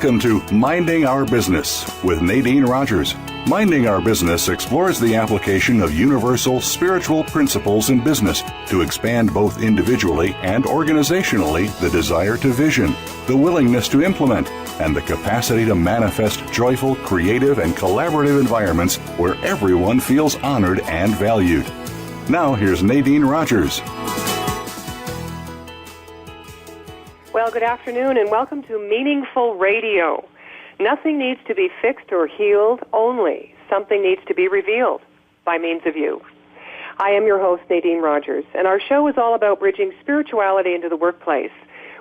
Welcome to Minding Our Business with Nadene Rogers. Minding Our Business explores the application of universal spiritual principles in business to expand both individually and organizationally the desire to vision, the willingness to implement, and the capacity to manifest joyful, creative, and collaborative environments where everyone feels honored and valued. Now here's Nadene Rogers. Well, good afternoon and welcome to Meaningful Radio. Nothing needs to be fixed or healed, only something needs to be revealed by means of you. I am your host, Nadene Rogers, and our show is all about bridging spirituality into the workplace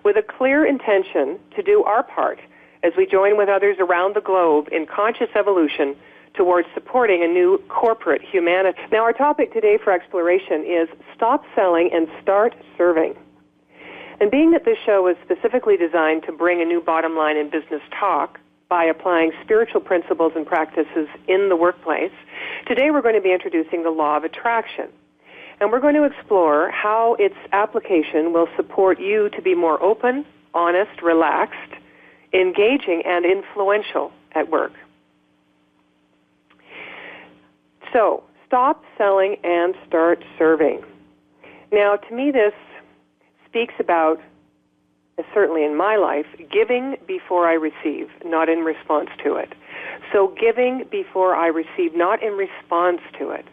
with a clear intention to do our part as we join with others around the globe in conscious evolution towards supporting a new corporate humanity. Now, our topic today for exploration is Stop Selling and Start Serving. And being that this show is specifically designed to bring a new bottom line in business talk by applying spiritual principles and practices in the workplace, today we're going to be introducing the law of attraction. And we're going to explore how its application will support you to be more open, honest, relaxed, engaging, and influential at work. So, stop selling and start serving. Now, to me, this speaks about, certainly in my life, giving before I receive, not in response to it. So giving before I receive, not in response to it.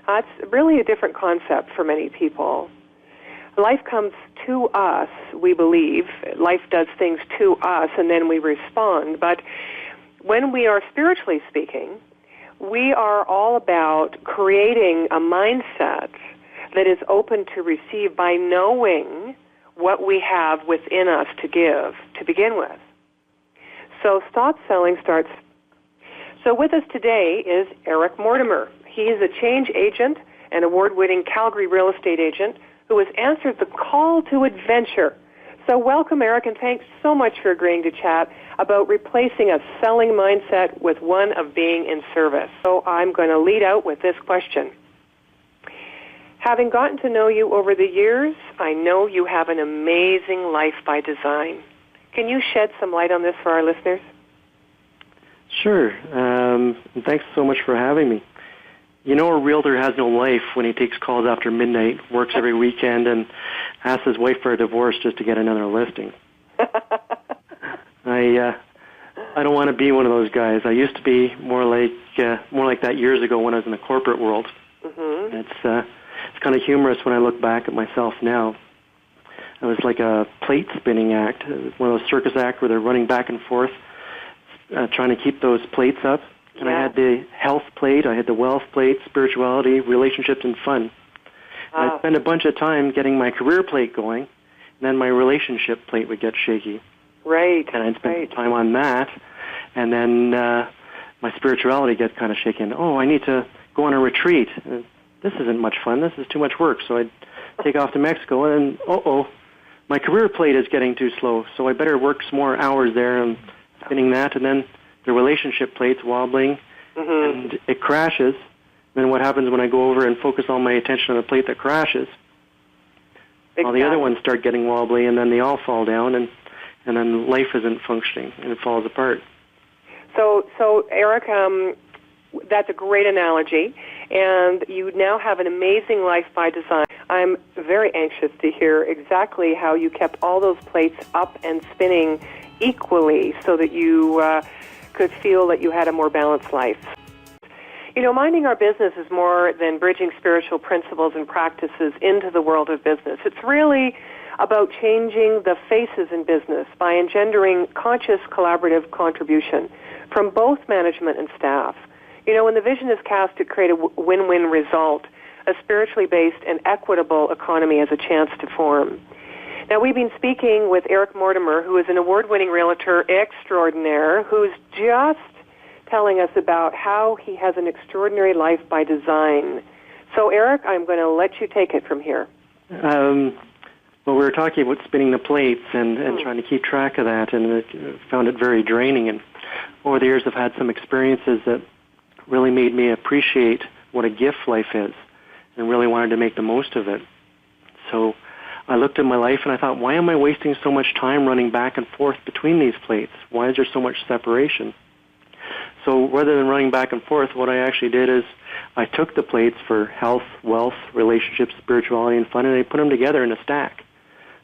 That's really a different concept for many people. Life comes to us, we believe. Life does things to us, and then we respond. But when we are spiritually speaking, we are all about creating a mindset that is open to receive by knowing what we have within us to give to begin with. So stop selling, starts. So with us today is Eric Mortimer. He is a change agent and award-winning Calgary real estate agent who has answered the call to adventure. So welcome, Eric, and thanks so much for agreeing to chat about replacing a selling mindset with one of being in service. So I'm going to lead out with this question. Having gotten to know you over the years, I know you have an amazing life by design. Can you shed some light on this for our listeners? Sure. Thanks so much for having me. You know, a realtor has no life when he takes calls after midnight, works every weekend, and asks his wife for a divorce just to get another listing. I don't want to be one of those guys. I used to be more like that years ago when I was in the corporate world. Mm-hmm. It's kind of humorous when I look back at myself now. I was like a plate spinning act, one of those circus acts where they're running back and forth, trying to keep those plates up. And I had the health plate, I had the wealth plate, spirituality, relationships, and fun. And I'd spend a bunch of time getting my career plate going, and then my relationship plate would get shaky. Right. And I'd spend time on that, and then my spirituality gets kind of shaken. Oh, I need to go on a retreat. This isn't much fun. This is too much work. So I'd take off to Mexico, and my career plate is getting too slow, so I better work some more hours there and spinning that, and then the relationship plate's wobbling, and it crashes. Then what happens when I go over and focus all my attention on the plate that crashes? Exactly. All the other ones start getting wobbly, and then they all fall down, and then life isn't functioning, and it falls apart. So Eric, that's a great analogy, and you now have an amazing life by design. I'm very anxious to hear exactly how you kept all those plates up and spinning equally so that you could feel that you had a more balanced life. You know, minding our business is more than bridging spiritual principles and practices into the world of business. It's really about changing the faces in business by engendering conscious collaborative contribution from both management and staff. You know, when the vision is cast to create a win-win result, a spiritually based and equitable economy has a chance to form. Now, we've been speaking with Eric Mortimer, who is an award-winning realtor extraordinaire, who's just telling us about how he has an extraordinary life by design. So, Eric, I'm going to let you take it from here. Well, we were talking about spinning the plates and trying to keep track of that, and I found it very draining. And over the years, I've had some experiences that really made me appreciate what a gift life is and really wanted to make the most of it. So I looked at my life and I thought, why am I wasting so much time running back and forth between these plates? Why is there so much separation? So rather than running back and forth, what I actually did is I took the plates for health, wealth, relationships, spirituality, and fun, and I put them together in a stack.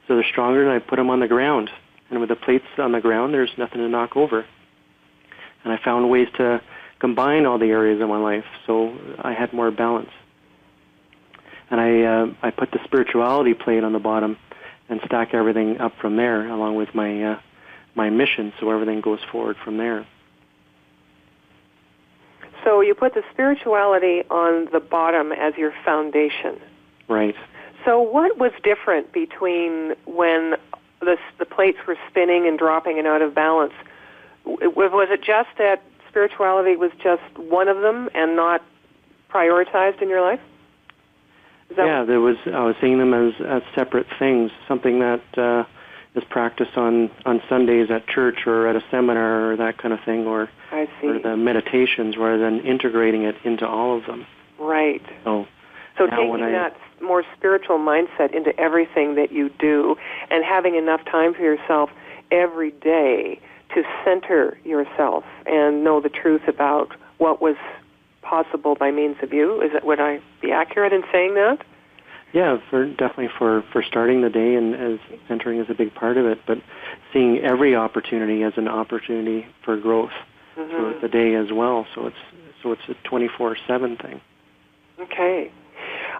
So they're stronger, and I put them on the ground. And with the plates on the ground, there's nothing to knock over. And I found ways to combine all the areas of my life, so I had more balance. And I put the spirituality plate on the bottom and stack everything up from there, along with my my mission, so everything goes forward from there. So you put the spirituality on the bottom as your foundation. Right. So what was different between when the plates were spinning and dropping and out of balance? Was it just that spirituality was just one of them and not prioritized in your life? I was seeing them as separate things, something that is practiced on Sundays at church or at a seminar or that kind of thing, or the meditations, rather than integrating it into all of them. Right. So taking that more spiritual mindset into everything that you do and having enough time for yourself every day to center yourself and know the truth about what was possible by means of you. Would I be accurate in saying that? Yeah, definitely for starting the day, and as centering is a big part of it, but seeing every opportunity as an opportunity for growth throughout the day as well. So it's a 24/7 thing. Okay.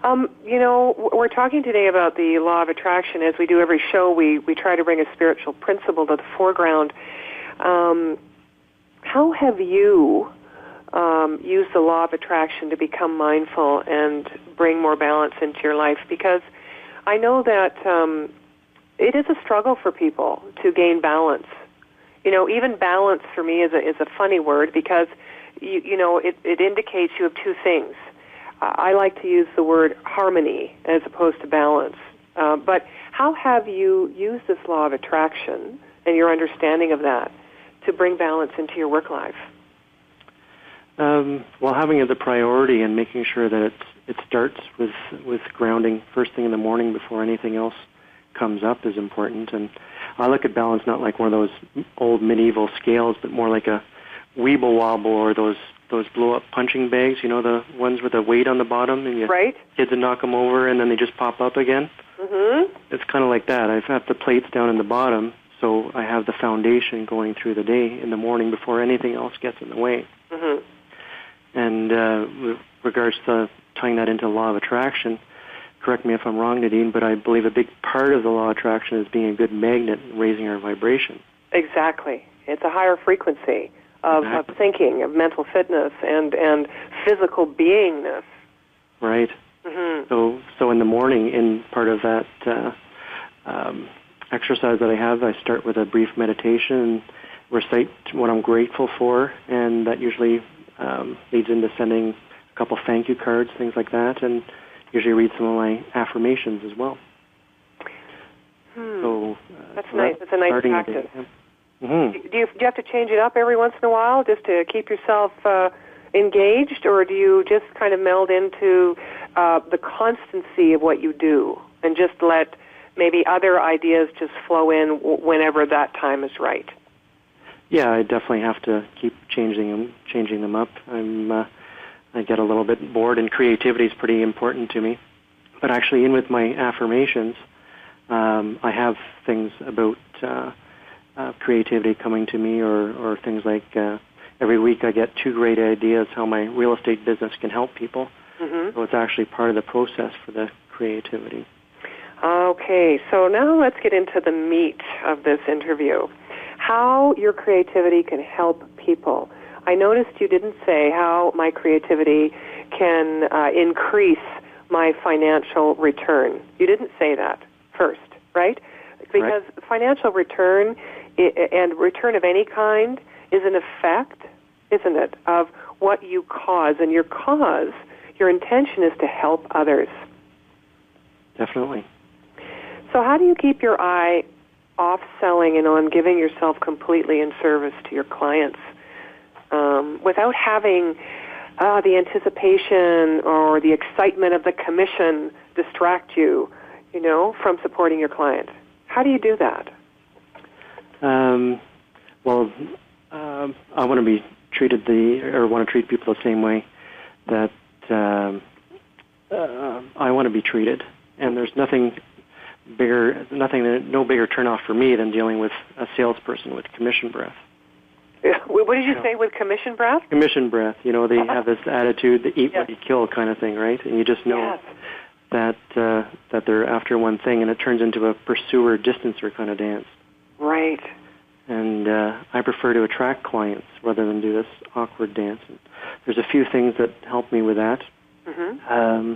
We're talking today about the law of attraction. As we do every show, we try to bring a spiritual principle to the foreground. How have you used the law of attraction to become mindful and bring more balance into your life? Because I know that it is a struggle for people to gain balance. Even balance for me is a funny word, because it indicates you have two things. I like to use the word harmony as opposed to balance. But how have you used this law of attraction and your understanding of that to bring balance into your work life? Well, having it the priority and making sure that it starts with grounding first thing in the morning before anything else comes up is important. And I look at balance not like one of those old medieval scales, but more like a weeble wobble, or those blow-up punching bags, the ones with a weight on the bottom, and kids would knock them over and then they just pop up again. Mm-hmm. It's kind of like that. I've got the plates down in the bottom, so I have the foundation going through the day in the morning before anything else gets in the way. Mm-hmm. And with regards to tying that into the law of attraction, correct me if I'm wrong, Nadine, but I believe a big part of the law of attraction is being a good magnet and raising our vibration. Exactly. It's a higher frequency of thinking, of mental fitness, and physical beingness. Right. Mm-hmm. So in the morning, in part of that exercise that I have, I start with a brief meditation and recite what I'm grateful for, and that usually leads into sending a couple thank you cards, things like that, and usually read some of my affirmations as well. So that's nice. It's a nice practice. Mm-hmm. Do you have to change it up every once in a while just to keep yourself engaged, or do you just kind of meld into the constancy of what you do and just let maybe other ideas just flow in whenever that time is right? Yeah, I definitely have to keep changing them up. I get a little bit bored, and creativity is pretty important to me. But actually, in with my affirmations, I have things about creativity coming to me, or things like every week I get 2 great ideas how my real estate business can help people. Mm-hmm. So it's actually part of the process for the creativity. Okay, so now let's get into the meat of this interview. How your creativity can help people. I noticed you didn't say how my creativity can increase my financial return. You didn't say that first, right? Because financial return and return of any kind is an effect, isn't it, of what you cause. And your intention is to help others. Definitely. So how do you keep your eye off selling and on giving yourself completely in service to your clients without having the anticipation or the excitement of the commission distract you? from supporting your client? How do you do that? I want to be treated want to treat people the same way that I want to be treated. And there's no bigger turnoff for me than dealing with a salesperson with commission breath. What did you say with commission breath? Commission breath. They have this attitude, the eat what you kill kind of thing, right? And you just know that they're after one thing, and it turns into a pursuer-distancer kind of dance. Right. And I prefer to attract clients rather than do this awkward dance. And there's a few things that help me with that. Mm-hmm.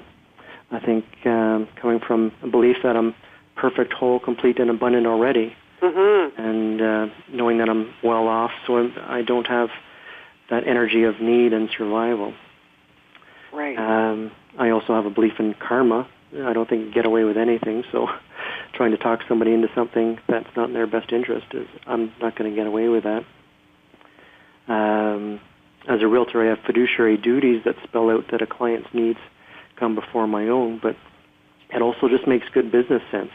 I think coming from a belief that I'm perfect, whole, complete, and abundant already, mm-hmm. and knowing that I'm well off, so I don't have that energy of need and survival. Right. I also have a belief in karma. I don't think you get away with anything, so trying to talk somebody into something that's not in their best interest I'm not going to get away with that. As a realtor, I have fiduciary duties that spell out that a client's needs come before my own, but it also just makes good business sense.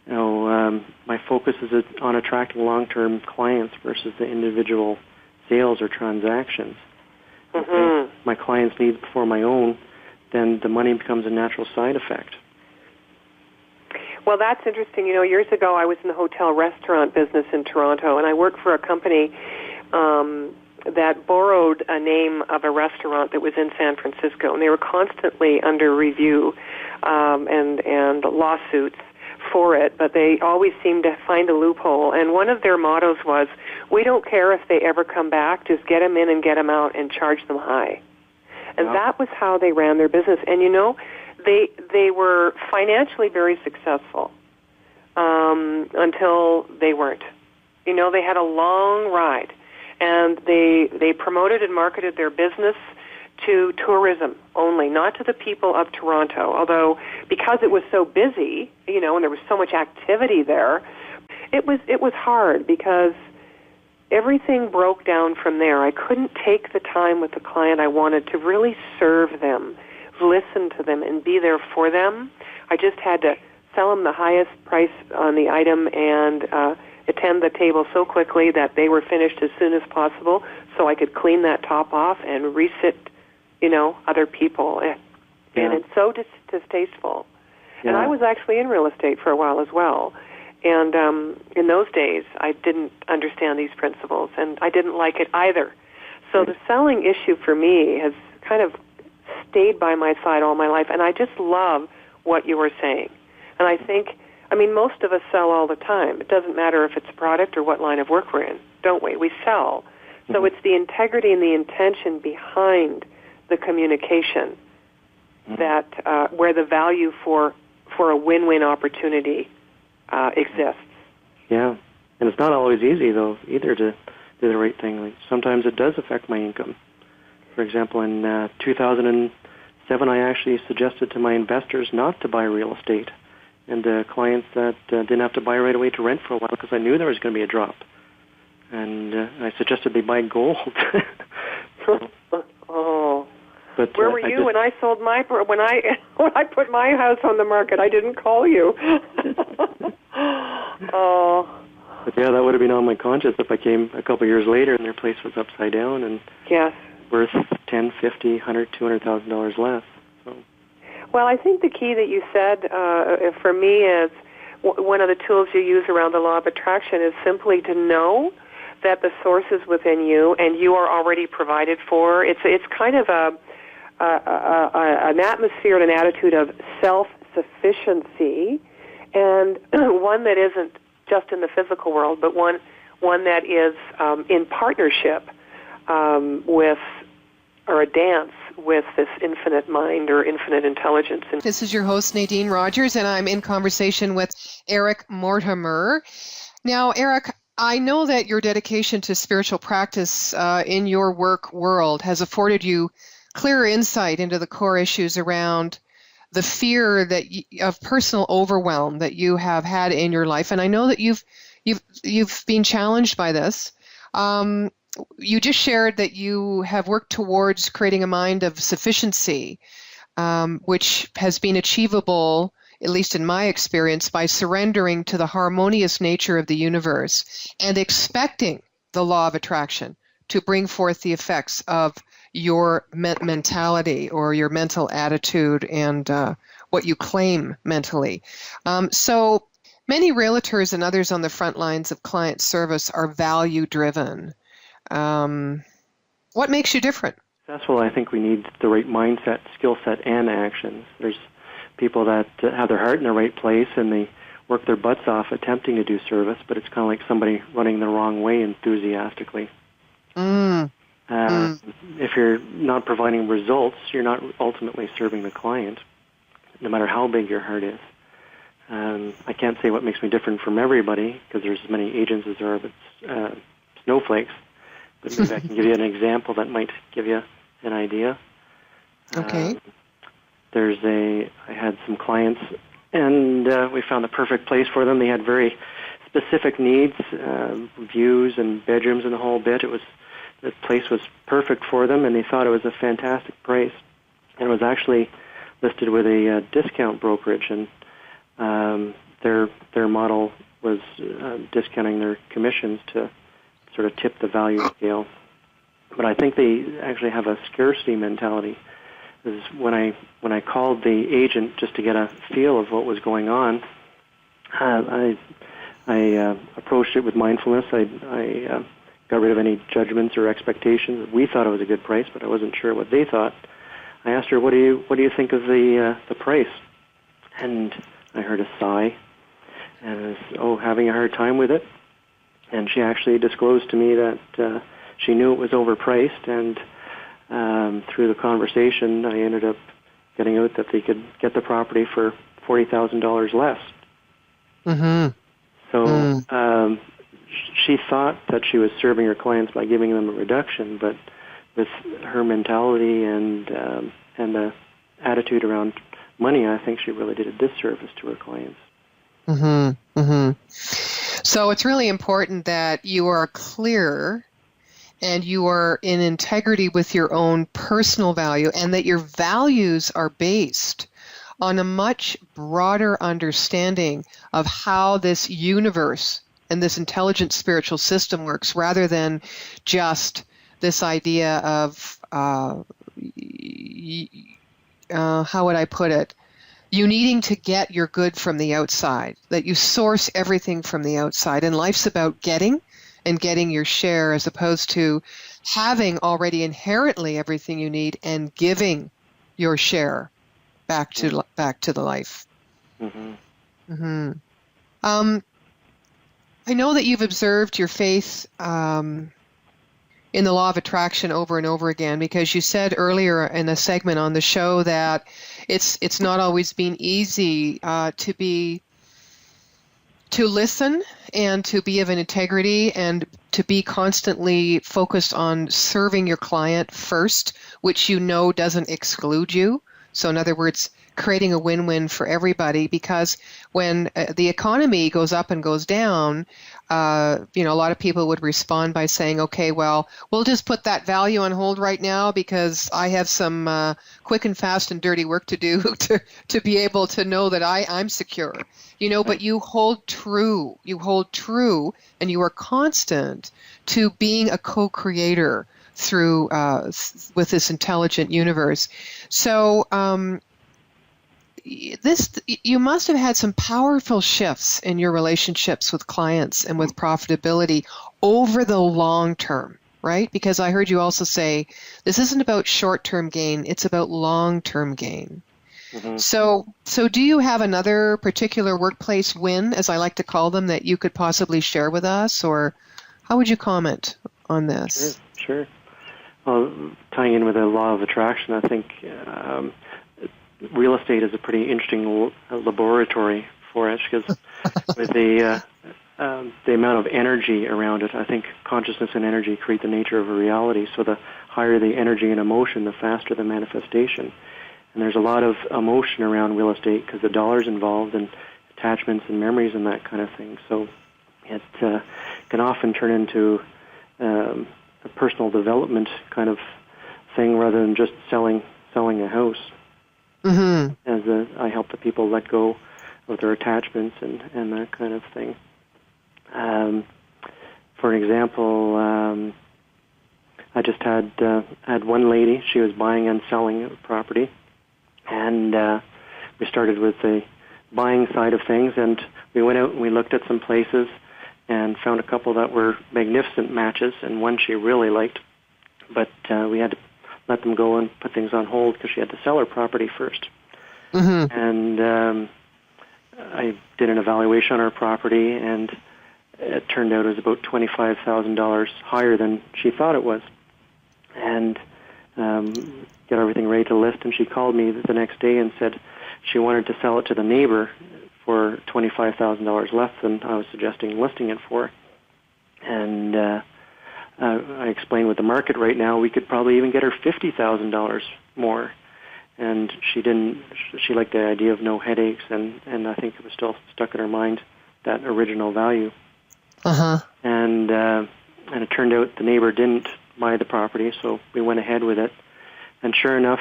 My focus is on attracting long-term clients versus the individual sales or transactions. Mm-hmm. If my client's needs before my own, then the money becomes a natural side effect. Well, that's interesting. Years ago I was in the hotel restaurant business in Toronto, and I worked for a company that borrowed a name of a restaurant that was in San Francisco, and they were constantly under review and lawsuits for it, but they always seemed to find a loophole. And one of their mottos was, we don't care if they ever come back, just get them in and get them out and charge them high. And that was how they ran their business. And they were financially very successful until they weren't. They had a long ride, and they promoted and marketed their business to tourism only, not to the people of Toronto. Although, because it was so busy, and there was so much activity there, it was hard because everything broke down from there. I couldn't take the time with the client I wanted to really serve them, listen to them, and be there for them. I just had to sell them the highest price on the item and attend the table so quickly that they were finished as soon as possible so I could clean that top off and resit, other people. And it's so distasteful. Yeah. And I was actually in real estate for a while as well. And in those days, I didn't understand these principles, and I didn't like it either. So the selling issue for me has kind of stayed by my side all my life, and I just love what you were saying. And I think, most of us sell all the time. It doesn't matter if it's a product or what line of work we're in, don't we? We sell. Mm-hmm. So it's the integrity and the intention behind the communication that where the value for a win-win opportunity exists. Yeah, and it's not always easy, though, either to do the right thing. Like, sometimes it does affect my income. For example, in 2007, I actually suggested to my investors not to buy real estate, and clients that didn't have to buy right away to rent for a while because I knew there was going to be a drop. And I suggested they buy gold. Oh. But, where were you when I sold when I put my house on the market? I didn't call you. Oh. But yeah, that would have been on my conscience if I came a couple of years later and their place was upside down and worth $10,000, $50,000, $100,000, $200,000 less. So. Well, I think the key that you said for me is one of the tools you use around the law of attraction is simply to know that the source is within you and you are already provided for. It's kind of an atmosphere and an attitude of self-sufficiency, and one that isn't just in the physical world, but one that is in partnership with, or a dance with, this infinite mind or infinite intelligence. This is your host, Nadene Rogers, and I'm in conversation with Eric Mortimer. Now, Eric, I know that your dedication to spiritual practice in your work world has afforded you clearer insight into the core issues around the fear of personal overwhelm that you have had in your life, and I know that you've been challenged by this. You just shared that you have worked towards creating a mind of sufficiency, which has been achievable at least in my experience, by surrendering to the harmonious nature of the universe and expecting the law of attraction to bring forth the effects of your mentality or your mental attitude and what you claim mentally. So many realtors and others on the front lines of client service are value-driven. What makes you different? Successful, I think we need the right mindset, skill set, and actions. There's people that have their heart in the right place and they work their butts off attempting to do service, but it's kind of like somebody running the wrong way enthusiastically. If you're not providing results, you're not ultimately serving the client, no matter how big your heart is. I can't say what makes me different from everybody, because there's as many agents as there are snowflakes, but maybe I can give you an example that might give you an idea. Okay. I had some clients, and we found the perfect place for them. They had very specific needs, views and bedrooms and the whole bit. The place was perfect for them, and they thought it was a fantastic price. And it was actually listed with a discount brokerage, and their model was discounting their commissions to sort of tip the value scale. But I think they actually have a scarcity mentality. Is when I called the agent just to get a feel of what was going on, I approached it with mindfulness. I got rid of any judgments or expectations. We thought it was a good price, but I wasn't sure what they thought. I asked her, "What do you think of the price?" And I heard a sigh, and I was having a hard time with it. And she actually disclosed to me that she knew it was overpriced, and through the conversation, I ended up getting out that they could get the property for $40,000 less. Mm-hmm. So she thought that she was serving her clients by giving them a reduction, but with her mentality and the attitude around money, I think she really did a disservice to her clients. Mm-hmm. Mm-hmm. So it's really important that you are clear and you are in integrity with your own personal value, and that your values are based on a much broader understanding of how this universe and this intelligent spiritual system works, rather than just this idea of, how would I put it, you needing to get your good from the outside, that you source everything from the outside. And life's about getting and getting your share, as opposed to having already inherently everything you need and giving your share back to the life. Mm-hmm. Mm-hmm. I know that you've observed your faith in the law of attraction over and over again, because you said earlier in a segment on the show that it's not always been easy to listen and to be of an integrity and to be constantly focused on serving your client first, which you know doesn't exclude you. So in other words, creating a win-win for everybody, because when the economy goes up and goes down, a lot of people would respond by saying, okay, well, we'll just put that value on hold right now because I have some quick and fast and dirty work to do to be able to know that I'm secure. But you hold true, and you are constant to being a co-creator through with this intelligent universe. So you must have had some powerful shifts in your relationships with clients and with profitability over the long term, right? Because I heard you also say this isn't about short-term gain, it's about long-term gain. Mm-hmm. So do you have another particular workplace win, as I like to call them, that you could possibly share with us, or how would you comment on this? Sure. Well, tying in with the law of attraction, I think real estate is a pretty interesting laboratory for it, because with the amount of energy around it, I think consciousness and energy create the nature of a reality. So the higher the energy and emotion, the faster the manifestation. And there's a lot of emotion around real estate because the dollar's involved and attachments and memories and that kind of thing. So it can often turn into a personal development kind of thing rather than just selling a house. Mm-hmm. As I help the people let go their attachments and that kind of thing. For an example, I just had one lady. She was buying and selling a property, and we started with the buying side of things, and we went out and we looked at some places and found a couple that were magnificent matches, and one she really liked, but we had to let them go and put things on hold because she had to sell her property first. Mm-hmm. And I did an evaluation on her property, and it turned out it was about $25,000 higher than she thought it was. And got everything ready to list, and she called me the next day and said she wanted to sell it to the neighbor for $25,000 less than I was suggesting listing it for. And I explained with the market right now, we could probably even get her $50,000 more. And she didn't. She liked the idea of no headaches, and I think it was still stuck in her mind, that original value. Uh-huh. And it turned out the neighbor didn't buy the property, so we went ahead with it. And sure enough,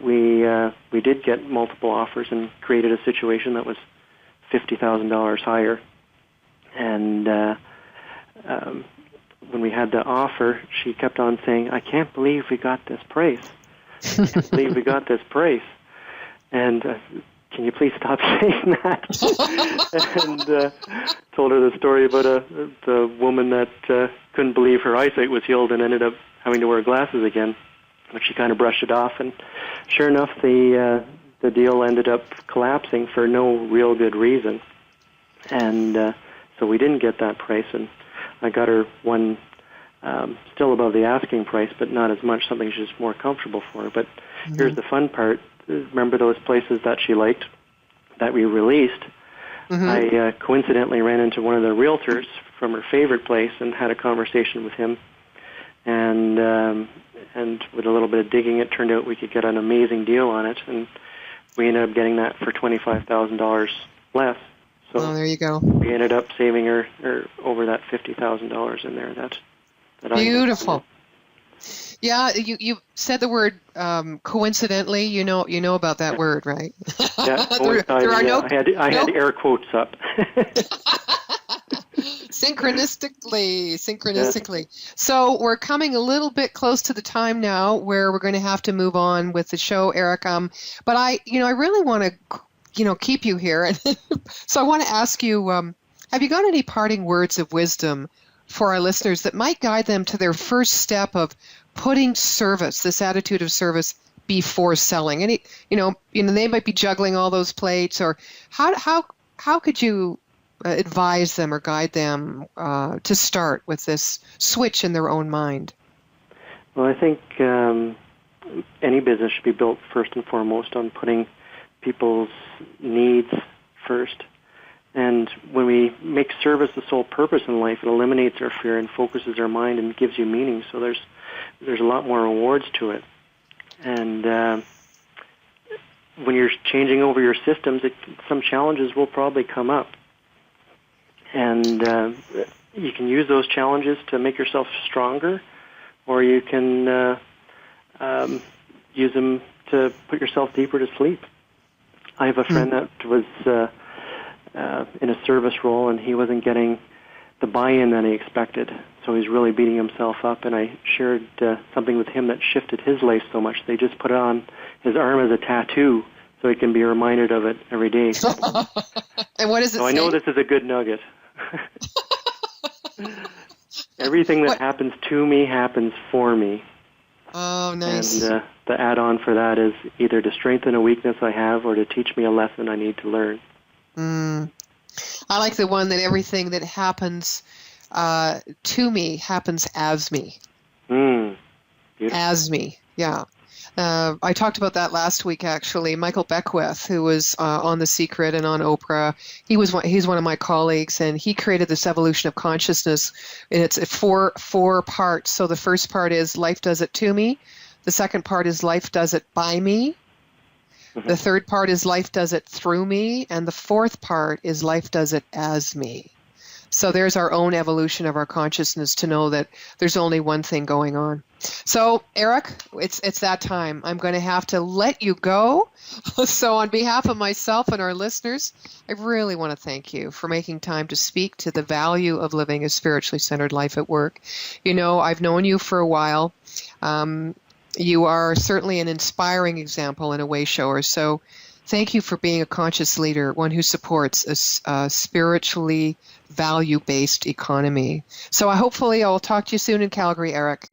we did get multiple offers and created a situation that was $50,000 higher. And when we had the offer, she kept on saying, "I can't believe we got this price. I can't believe we got this price." And can you please stop saying that? And told her the story about the woman that couldn't believe her eyesight was healed and ended up having to wear glasses again. But she kind of brushed it off, and sure enough, the deal ended up collapsing for no real good reason. And so we didn't get that price, and I got her one still above the asking price, but not as much, something she's more comfortable for. But here's the fun part. Remember those places that she liked that we released? Mm-hmm. I coincidentally ran into one of the realtors from her favorite place and had a conversation with him. And with a little bit of digging, it turned out we could get an amazing deal on it, and we ended up getting that for $25,000 less. So there you go. We ended up saving her over that $50,000 in there. That beautiful. Yeah, you said the word coincidentally. You know about that word, right? Yeah, there are no. I had air quotes up. Synchronistically. Yeah. So we're coming a little bit close to the time now where we're going to have to move on with the show, Eric. But I really want to, keep you here, and so I want to ask you: have you got any parting words of wisdom for our listeners that might guide them to their first step of putting service, this attitude of service, before selling? Any, they might be juggling all those plates, or how could you advise them or guide them to start with this switch in their own mind? Well, I think any business should be built first and foremost on putting people's needs first. And when we make service the sole purpose in life, it eliminates our fear and focuses our mind and gives you meaning. So there's a lot more rewards to it. And when you're changing over your systems, some challenges will probably come up. And you can use those challenges to make yourself stronger, or you can use them to put yourself deeper to sleep. I have a friend that was in a service role, and he wasn't getting the buy-in that he expected, so he's really beating himself up, and I shared something with him that shifted his life so much. They just put it on his arm as a tattoo so he can be reminded of it every day. And what does it say? I know this is a good nugget. Everything that happens to me happens for me. Oh, nice. And the add-on for that is either to strengthen a weakness I have or to teach me a lesson I need to learn. I like the one that everything that happens to me happens as me. As me, yeah. I talked about that last week, actually. Michael Beckwith, who was on The Secret and on Oprah, he's one of my colleagues, and he created this evolution of consciousness. And it's four parts. So the first part is life does it to me. The second part is life does it by me. Mm-hmm. The third part is life does it through me. And the fourth part is life does it as me. So there's our own evolution of our consciousness to know that there's only one thing going on. So, Eric, it's that time. I'm going to have to let you go. So on behalf of myself and our listeners, I really want to thank you for making time to speak to the value of living a spiritually centered life at work. You know, I've known you for a while. You are certainly an inspiring example and a way shower. So thank you for being a conscious leader, one who supports a spiritually value-based economy. So hopefully I'll talk to you soon in Calgary, Eric.